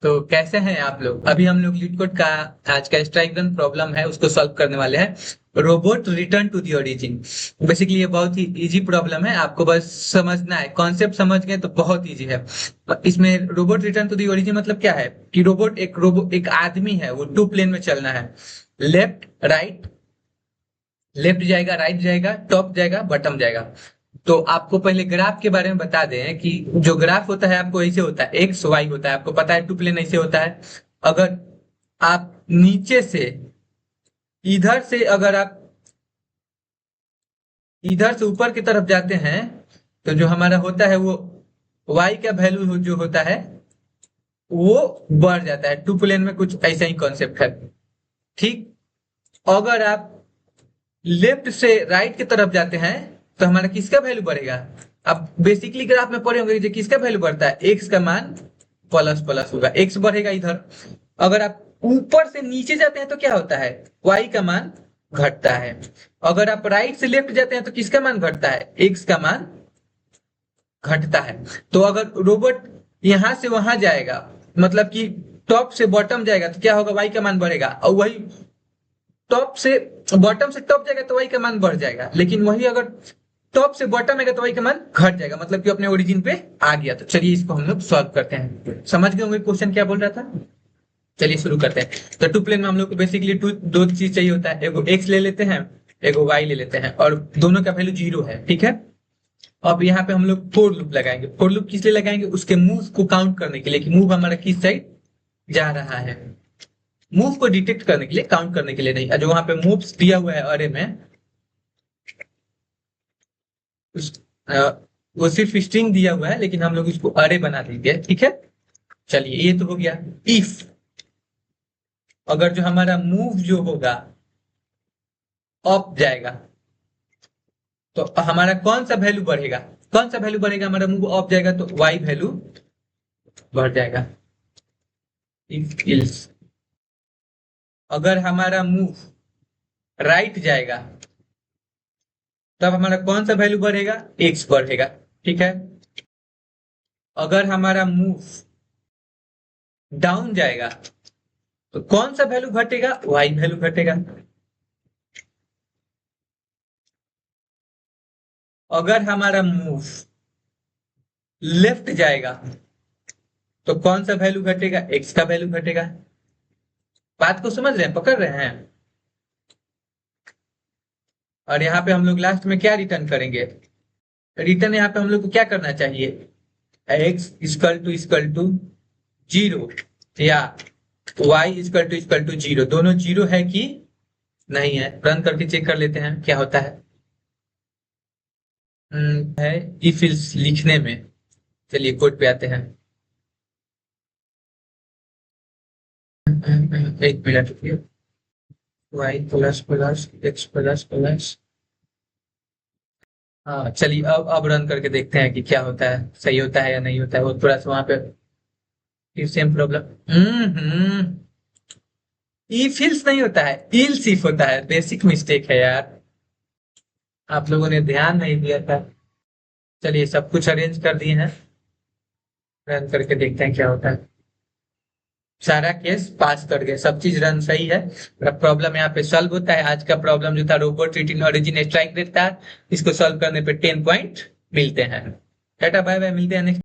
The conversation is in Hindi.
तो कैसे हैं आप लोग? अभी हम लोग लीड का आज का स्ट्राइक रन प्रॉब्लम है उसको सॉल्व करने वाले हैं। Robot return to the origin. Basically ये बहुत ही इजी प्रॉब्लम है, आपको बस समझना है, कॉन्सेप्ट समझ गए तो बहुत इजी है। इसमें robot return to the origin मतलब क्या है कि रोबोट एक आदमी है, वो टू प्लेन में चलना है। लेफ्ट राइट, लेफ्ट जाएगा, राइट जाएगा, टॉप जाएगा, बॉटम जाएगा। तो आपको पहले ग्राफ के बारे में बता दें कि जो ग्राफ होता है आपको ऐसे होता है, एक्स वाई होता है, आपको पता है टू प्लेन ऐसे होता है। अगर आप नीचे से इधर से अगर आप इधर से ऊपर की तरफ जाते हैं तो जो हमारा होता है वो वाई का वैल्यू जो होता है वो बढ़ जाता है। टू प्लेन में कुछ ऐसा ही कॉन्सेप्ट है, ठीक। अगर आप लेफ्ट से राइट की तरफ जाते हैं तो हमारा किसका वैल्यू बढ़ेगा? अब बेसिकली ग्राफ में पढ़े होंगे कि किसका वैल्यू बढ़ता है, एक्स का मान प्लस प्लस होगा, एक्स बढ़ेगा इधर। अगर आप ऊपर से नीचे जाते हैं तो क्या होता है, वाई का मान घटता है। अगर आप राइट से लेफ्ट जाते हैं तो किसका मान घटता है, एक्स का मान घटता है। तो अगर रोबोट यहां से वहां जाएगा, मतलब कि टॉप से बॉटम जाएगा, तो क्या होगा, वाई का मान बढ़ेगा। और वही टॉप से बॉटम से टॉप जाएगा तो वाई का मान बढ़ जाएगा, लेकिन वही अगर टॉप से बॉटम आएगा तो वाई का मान घट जाएगा, मतलब कि अपने ओरिजिन पे आ गया। तो चलिए इसको हम लोग सॉल्व करते हैं। समझ गए होंगे क्वेश्चन क्या बोल रहा था? चलिए शुरू करते हैं। तो टू प्लेन में हम लोग को बेसिकली दो चीज चाहिए होता है, एगो एक्स ले लेते हैं, एगो वाई ले लेते हैं, और दोनों का वैल्यू जीरो है, ठीक है। अब यहाँ पे हम लोग फोर लूप लगाएंगे। फोर लूप किस लिए लगाएंगे, उसके मूव को काउंट करने के लिए कि मूव हमारा किस साइड जा रहा है। मूव को डिटेक्ट करने के लिए, काउंट करने के लिए नहीं। जो वहां पे मूव्स दिया हुआ है अरे में, उस वो सिर्फ स्ट्रिंग दिया हुआ है, लेकिन हम लोग इसको अरे बना देंगे, ठीक है। चलिए ये तो हो गया। इफ अगर जो हमारा मूव जो होगा अप जाएगा तो हमारा कौन सा वैल्यू बढ़ेगा, कौन सा वैल्यू बढ़ेगा, हमारा मूव अप जाएगा तो वाई वैल्यू बढ़ जाएगा। इफ इल्स अगर हमारा मूव राइट जाएगा तब हमारा कौन सा वैल्यू बढ़ेगा, एक्स बढ़ेगा, ठीक है। अगर हमारा मूव डाउन जाएगा तो कौन सा वैल्यू घटेगा, वाई वैल्यू घटेगा। अगर हमारा मूव लेफ्ट जाएगा तो कौन सा वैल्यू घटेगा, एक्स का वैल्यू घटेगा। बात को समझ रहे हैं, पकड़ रहे हैं। और यहाँ पे हम लोग लास्ट में क्या रिटर्न करेंगे, रिटर्न यहाँ पे हम लोग को क्या करना चाहिए, एक्स इक्वल टू जीरो या वाई इक्वल टू जीरो। दोनों जीरो है कि नहीं है, रन करके चेक कर लेते हैं क्या होता है। है इफ इल्स लिखने में। चलिए कोड पे आते हैं। एक मिनट रुकिए। Y plus plus X plus plus, हाँ चलिए अब रन करके देखते हैं कि क्या होता है, सही होता है या नहीं होता है। वो थोड़ा सा वहां पे फिर सेम प्रॉब्लम। ई फिल्स नहीं होता है, इल सिफ होता है। बेसिक मिस्टेक है यार, आप लोगों ने ध्यान नहीं दिया था। चलिए सब कुछ अरेंज कर दिए हैं, रन करके देखते हैं क्या होता है। सारा केस पास कर गए, सब चीज रन सही है। प्रॉब्लम यहाँ पे सॉल्व होता है। आज का प्रॉब्लम जो था robot return origin strike rate था, इसको सॉल्व करने पे 10 पॉइंट मिलते हैं। टाटा बाय बाय, मिलते हैं नेक्स्ट।